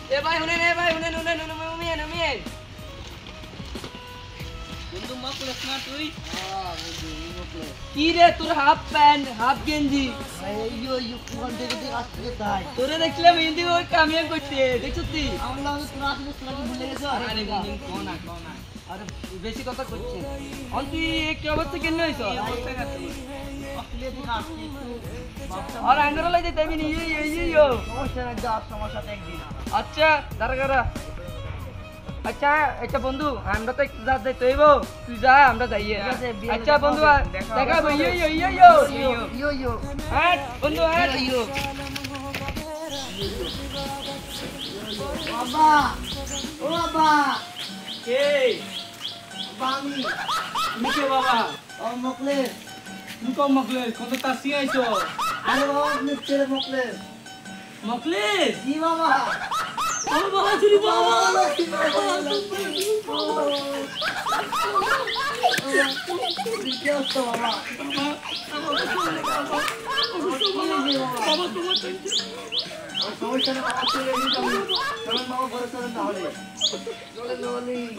এ ভাই শুনেন উমিয়েন বন্ধু মকলেস না তুই বন্ধু মকলেস কি রে তোর হাফ প্যান্ট হাফ গেঞ্জি কোন থেকে আসতে তাই তোরে দেখলাম হিন্দি ওই কামিয়ান করতে দেখছ তুই আমার লাগে তোরা আসলে তোরা কি ভুলে গেছো আরে বন্ধু কোনা আরে বেশি কথা করছিস অন তুই কি অবস্থা কেন হইছ আসলে তুই আসতে একটু আর আঙ্গুর লাই যাইতে আমি ইয়ো সমস্যা নাই যা আমার সাথে একদিন আচ্ছা দাঁড়া আচ্ছা আচ্ছা বন্ধু আমরা তো একটু যাতে তৈব তুই যা আমরা যাই ঠিক আছে, বিয়ে আচ্ছা দেখা বন্ধু হবে। দেখাবো ইয়ো ইয়ো হ্যাঁ বন্ধু হ্যাঁ বাবা ও বাবা এই বামি নিকে বাবা ও মকলেস তুই কম মকলে কত তাসি আইছো আরে বাবা আপনি ছেলে মকলেস মকলে জি বাবা ও বাবা চুরি বাবা কি হচ্ছে বাবা সমস্যা নেই বাবা চলে চলেন বাবা ঘরে চলেন তাহলে চলেন